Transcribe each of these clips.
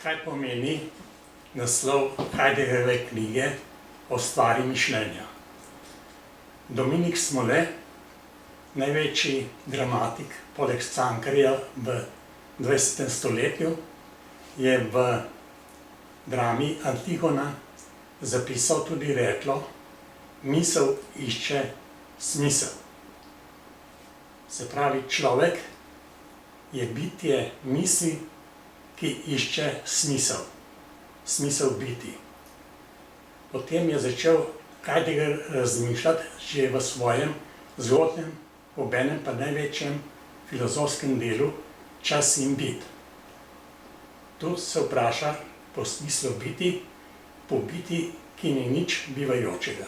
kaj pomeni naslov Heideggerjeve knjige O stvari mišljenja. Dominik Smole, največji dramatik poleg Cankarja v 20. stoletju, je v drami Antigona zapisal tudi reklo: misel išče smisel. Se pravi, človek je bitje misli, ki išče smisel, smisel biti. Potem je začel Heidegger razmišljati že v svojem zgodnjem, obenem pa največjem filozofskem delu Čas in bit. Tu se vpraša po smislu biti, po biti, ki ni nič bivajočega.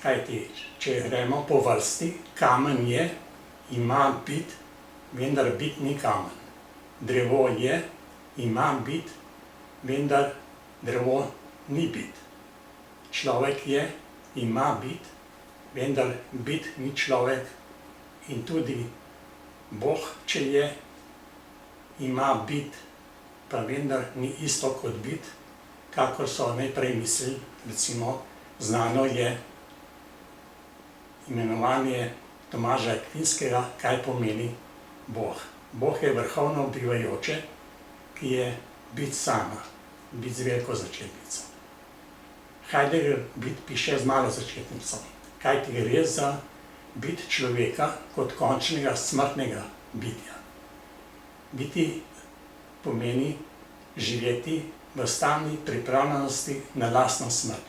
Kajti, če gremo po vrsti, kamen je, ima bit, vendar bit ni kamen. Drevo je, ima bit, vendar drevo ni bit. Človek je, ima bit, vendar bit ni človek. In tudi Bog, če je, ima bit, pa vendar ni isto kot bit, kakor so najprej mislili. Recimo, znano je imenovanje Tomaža Akvinskega, kaj pomeni Bog. Bog je vrhovno bivajoče, ki je bit sama, bit z veliko začetnico. Heidegger bit piše z malo začetnico, kajti gre za bit človeka kot končnega smrtnega bitja. Biti pomeni živeti v stalni pripravljenosti na lastno smrt.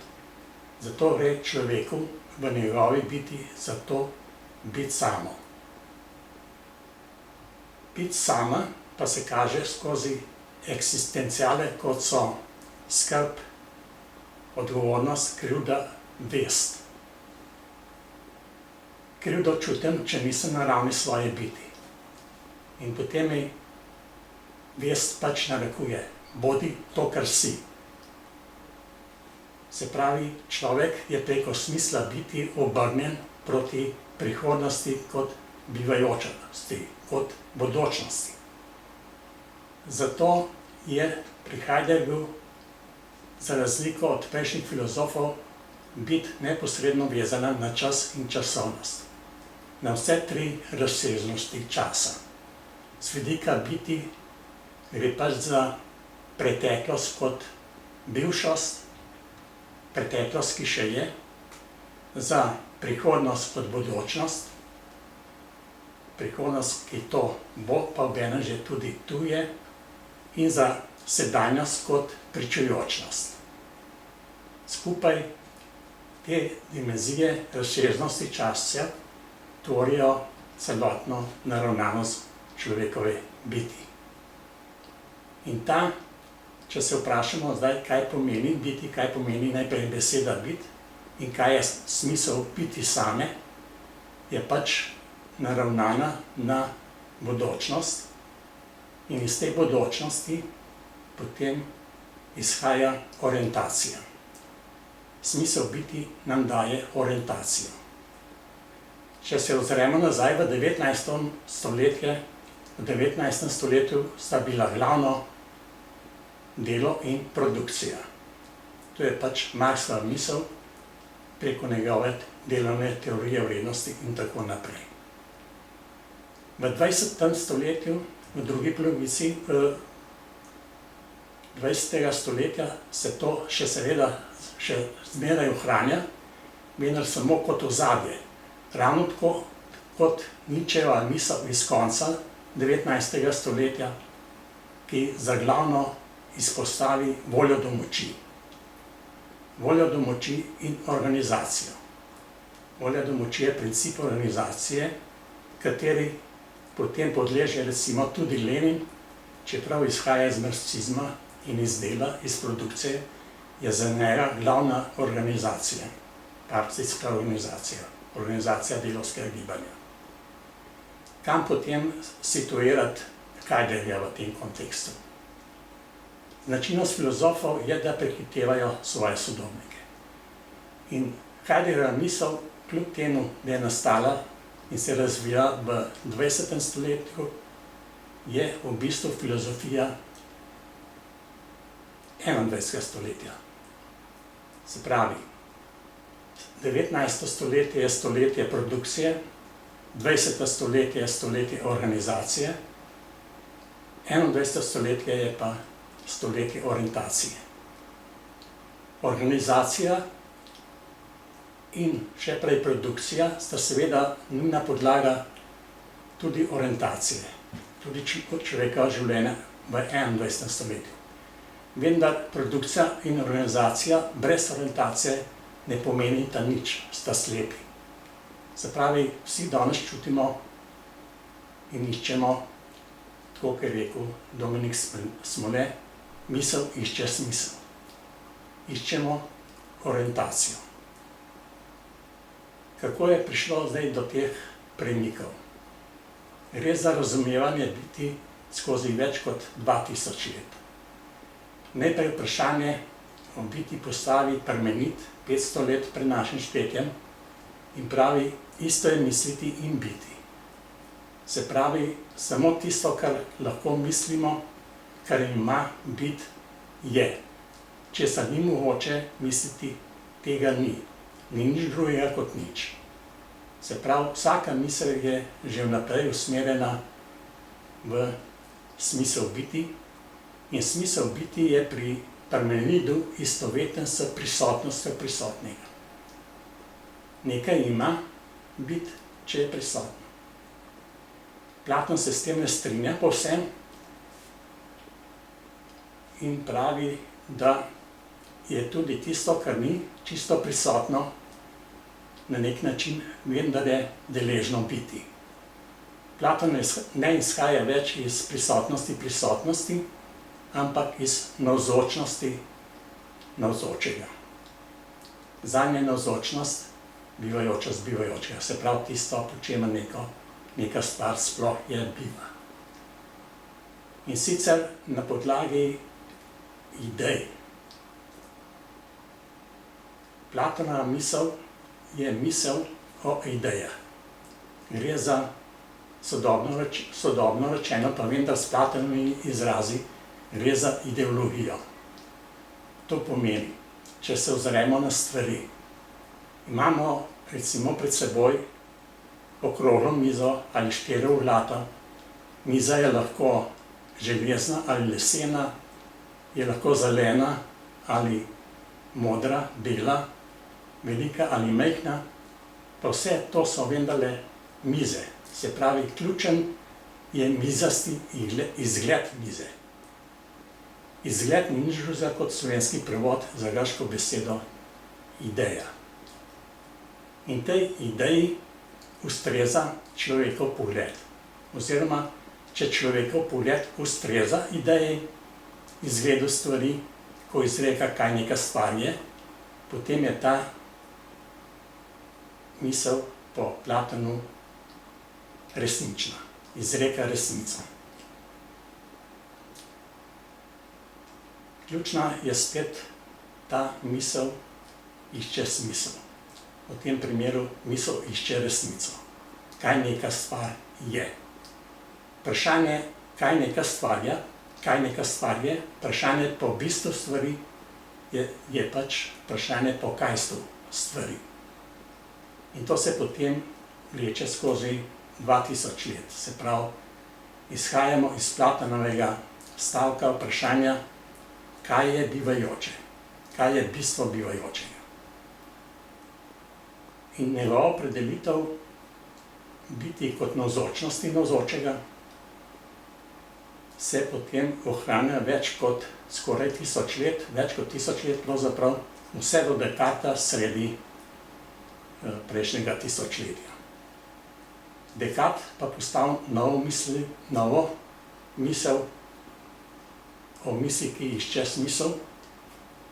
Zato gre človeku v njegovi biti za to bit samo. Bit sama pa se kaže skozi eksistenciale, kot so skrb, odgovornost, krivda, vest. Krivdo čutim, če nisem na ravni svoje biti. In potem mi vest pač narekuje: bodi to, kar si. Se pravi, človek je preko smisla biti obrnjen proti prihodnosti kot bivajočnosti, kot bodočnosti. Zato je pri Heideggerju, za razliko od prejšnjih filozofov, bit neposredno vezana na čas in časovnost, na vse tri razsežnosti časa. Z vidika biti gre pač za preteklost kot bivšost, preteklost, ki še je, za prihodnost kot bodočnost, prihodnost, ki to bo, pa obenem že tudi tu je, in za sedanjost kot pričujočnost. Skupaj te dimenzije razsežnosti časa tvorijo celotno naravnanost človekove biti. In ta, če se vprašamo zdaj, kaj pomeni biti, kaj pomeni najprej beseda bit in kaj je smisel biti same, je pač naravnana na bodočnost in iz te bodočnosti potem izhaja orientacija. Smisel biti nam daje orientacijo. Če se ozremo nazaj v 19. stoletje, v 19. stoletju sta bila glavno delo in produkcija. To je pač Marxova misel preko njegove delovne teorije vrednosti in tako naprej. V 20. stoletju, v drugi polovici 20. stoletja se to še seveda še zmeraj ohranja, vendar samo kot ozadje. Ravno tako kot Nietzscheva misel iz konca 19. stoletja, ki za glavno izpostavi voljo do moči. Voljo do moči in organizacijo. Volja do moči je princip organizacije, kateri potem podleže recimo tudi Lenin, čeprav izhaja iz marksizma in iz dela, iz produkcije, je za njega glavna organizacija, partijska organizacija, organizacija delavskega gibanja. Kam potem situirati Heideggerja v tem kontekstu? Značilnost filozofov je, da prehitevajo svoje sodobnike. In Heideggerjeva misel, kljub temu, da je nastala in se razvija v 20. stoletju, je v bistvu filozofija 21. stoletja. Se pravi, 19. stoletje je stoletje produkcije, 20. stoletje je stoletje organizacije, 21. stoletje je pa stoletje orientacije. Organizacija in še prej produkcija sta seveda nujna podlaga tudi orientacije, tudi človekova življenja v 21. stoletju. Vendar produkcija in organizacija brez orientacije ne pomenita nič, sta slepi. Se pravi, vsi danes čutimo in iščemo, tako kot je rekel Dominik Smole, misel išče smisel. Iščemo orientacijo. Kako je prišlo zdaj do teh premikov? Gre za razumevanje biti skozi več kot 2000 let. Najprej vprašanje o biti postavi Parmenid 500 let pred našim štetjem in pravi, isto je misliti in biti. Se pravi, samo tisto, kar lahko mislimo, kar ima biti, je. Česar ni mogoče misliti, tega ni. Ni nič drugega kot nič. Se pravi, vsaka misel je že vnaprej usmerjena v smisel biti in smisel biti je pri Parmenidu istoveten s prisotnostjo prisotnega. Nekaj ima biti, če je prisotno. Platon se s tem ne strinja povsem in pravi, da je tudi tisto, kar ni čisto prisotno, na nek način vendar je deležno biti. Platon ne izhaja več iz prisotnosti, ampak iz navzočnosti navzočega. Zanj je navzočnost bivajoča z bivajočega, se pravi tisto, po čemer neka stvar sploh je biva. In sicer na podlagi idej. Platonova misel je misel o idejah. Gre za sodobno rečeno, pa vendar s Platonovimi izrazi, gre za ideologijo. To pomeni, če se ozremo na stvari, imamo recimo pred seboj okroglo mizo ali 4 oglata. Miza je lahko železna ali lesena, je lahko zelena ali modra, bela, velika ali majhna, pa vse to so vendarle mize. Se pravi, ključen je mizasti izgled mize. Izgled ni nič drugega kot slovenski prevod za grško besedo ideja. In tej ideji ustreza človekov pogled. Oziroma, če človekov pogled ustreza ideji, izgledu stvari, ko izreka, kaj neka stvar je, potem je ta misel po Platonu resnična, izreka resnico. Ključna je spet ta misel išče smisel. V tem primeru misel išče resnico. Kaj neka stvar je. Vprašanje, kaj neka stvar je, vprašanje po bistvu stvari je pač vprašanje po kajstvu stvari. In to se potem vleče skozi 2000 let. Se pravi, izhajamo iz Platonovega stavka vprašanja, kaj je bivajoče, kaj je bistvo bivajočega. In njegova opredelitev biti kot navzočnosti navzočega se potem ohranja več kot skoraj 1000 let, več kot 1000 let pravzaprav, vse do Descartesa sredi prejšnjega tisočletja. Descartes pa postavil novo misel o misli, ki išče smisel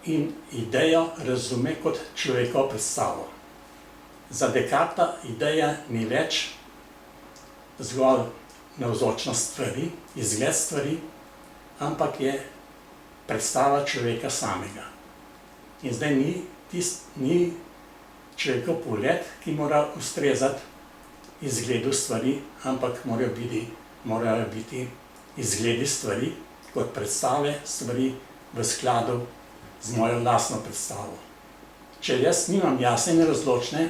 in idejo razume kot človekovo predstavo. Za Descartesa ideja ni več zgolj navzočnost stvari, izgled stvari, ampak je predstava človeka samega. In zdaj ni človekov pogled, ki mora ustrezati izgledu stvari, ampak morajo biti izgledi stvari kot predstave stvari v v skladu z mojo lastno predstavo. Če jaz nimam jasne in razločne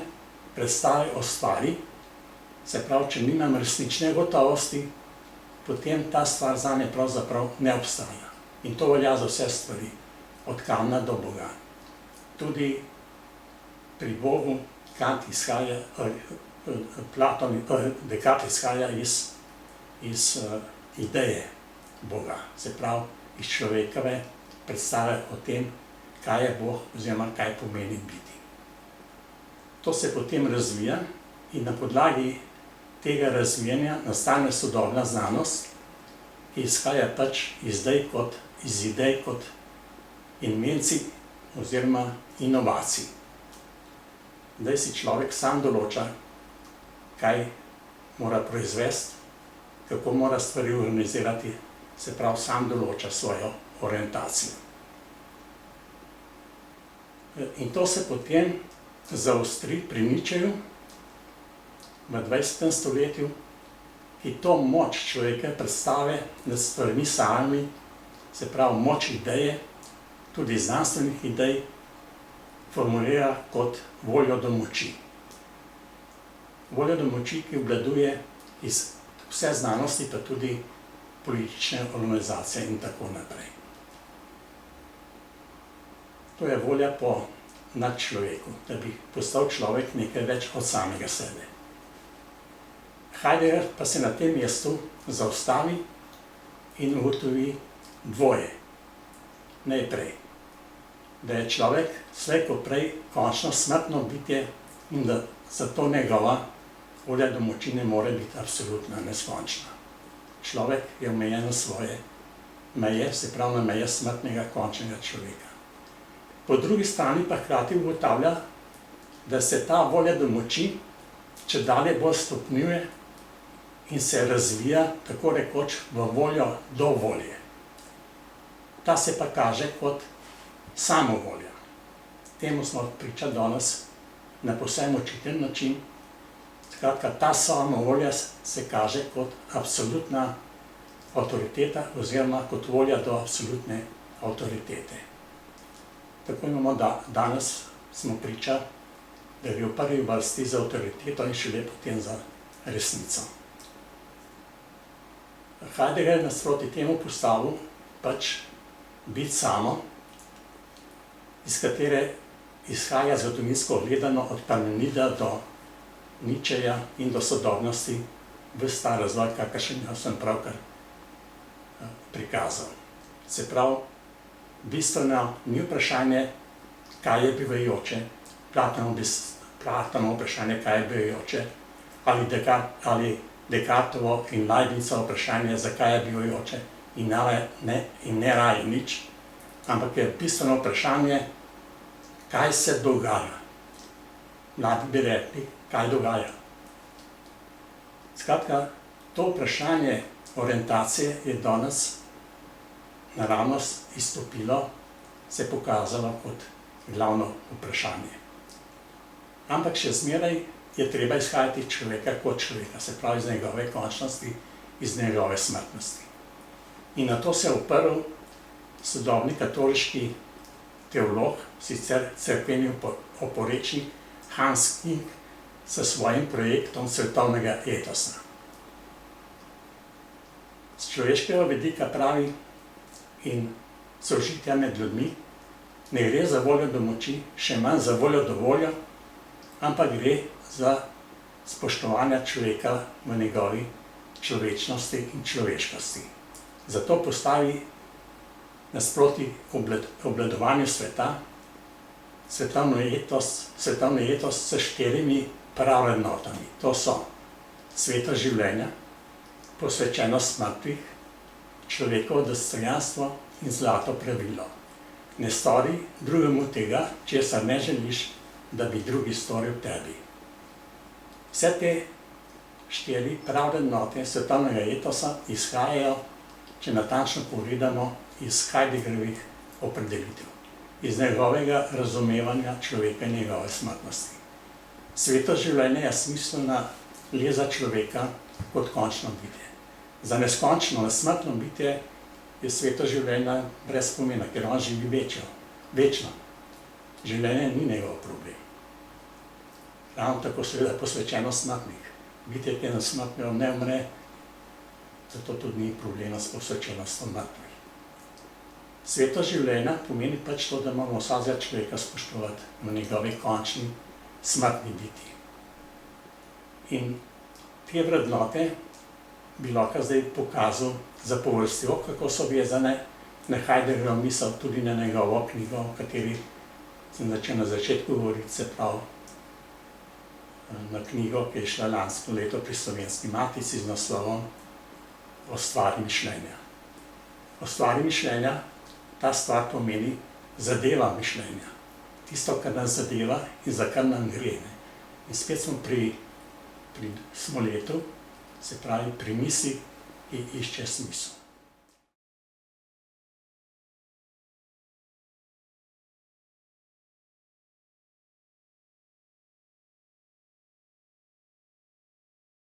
predstave o stvari, se pravi, če nimam resnične gotovosti, potem ta stvar zame pravzaprav ne obstaja. In to velja za vse stvari, od kamna do Boga. Tudi pri Bogu Kant izhaja, Descartes izhaja iz ideje Boga, se pravi, iz človekove predstave o tem, kaj je Bog oziroma kaj pomeni biti. To se potem razvija in na podlagi tega razvijanja nastane sodobna znanost, ki izhaja pač iz idej kot invencij oziroma inovacij. Zdaj si človek sam določa, kaj mora proizvesti, kako mora stvari organizirati, se pravi, sam določa svojo orientacijo. In to se potem zaostri pri Nietzscheju v 20. stoletju, ki to moč človeka predstave nad stvarmi samimi, se pravi moč ideje, tudi znanstvenih idej, formulira kot voljo do moči. Voljo do moči, ki obvladuje iz vse znanosti, pa tudi politične organizacije in tako naprej. To je volja po nadčloveku, da bi postal človek nekaj več od samega sebe. Heidegger pa se na tem mestu zaustavi in ugotovi dvoje. Najprej, da je človek slej ko prej končno smrtno bitje in da zato njegova volja do moči ne more biti absolutna, neskončna. Človek je omejen na svoje meje, se pravi na meje smrtnega končnega človeka. Po drugi strani pa hkrati ugotavlja, da se ta volja do moči čedalje bolj stopnjuje in se razvija tako rekoč v voljo do volje. Ta se pa kaže kot samovolja. Temu smo priča danes na povsem očiten način. Skratka, ta samovolja se kaže kot absolutna avtoriteta oziroma kot volja do absolutne avtoritete. Tako imamo danes smo priča, da gre v prvi vrsti za avtoriteto in šele potem za resnico. Heidegger je nasproti temu postavil pač biti samo, iz katere izhaja zgodovinsko gledano od Parmenida do Nietzscheja in do sodobnosti ves ta razvoj, kakršnega sem pravkar prikazal. Se pravi, bistveno ni vprašanje, kaj je bivajoče, Platonovo vprašanje, kaj je bivajoče, ali Descartovo in Leibnizovo vprašanje, zakaj je bivajoče in ne raje nič, ampak je bistveno vprašanje, kaj se dogaja. Mladi bi rekli, kaj dogaja. Skratka, to vprašanje orientacije je danes naravnost izstopilo, se pokazalo kot glavno vprašanje. Ampak še zmeraj je treba izhajati človeka kot človeka, se pravi iz njegove končnosti, iz njegove smrtnosti. In na to se je oprl sodobni katoliški teolog, sicer cerkveni oporečnik Hans King s svojim projektom svetovnega etosa. Z človeškega vidika pravi in sožitja med ljudmi ne gre za voljo do moči, še manj za voljo do voljo, ampak gre za spoštovanje človeka v njegovi človečnosti in človeškosti. Zato postavi nasproti obvladovanju sveta svetovni etos s 4 pravrednotami. To so sveta življenja, posvečenost mrtvih, človekovo dostojanstvo in zlato pravilo. Ne stori drugemu tega, česar ne želiš, da bi drugi storil tebi. Vse te 4 pravrednote svetovnega etosa izhajajo, če natančno pogledamo, iz Heideggerovih opredelitev, iz njegovega razumevanja človeka in njegove smrtnosti. Sveto življenje je smiselna le za človeka kot končno bitje. Za neskončno, nesmrtno bitje je sveto življenje brez pomena, ker on živi večno. Življenje ni njegov problem. Ravno tako seveda posvečeno smrtnik. Bitje, ki je na smrtnem, ne umre, zato tudi ni problema s posvečenostjo mrtvih. Sveto življenje pomeni pač to, da moramo vsakega človeka spoštovati v njegovi končni smrtni biti. In te vrednote bi lahko zdaj pokazal za povrstjo, kako so vezane na Heideggerjevo misel, tudi na njegovo knjigo, o kateri sem začel na začetku govoriti, se pravi na knjigo, ki je šla lansko leto pri Slovenski matici z naslovom O stvari mišljenja. O stvari mišljenja, ta stvar pomeni zadeva mišljenja. Tisto, kar nas zadeva in za kar nam gre. In spet smo pri Smoletu, se pravi pri misli, ki išče smisel.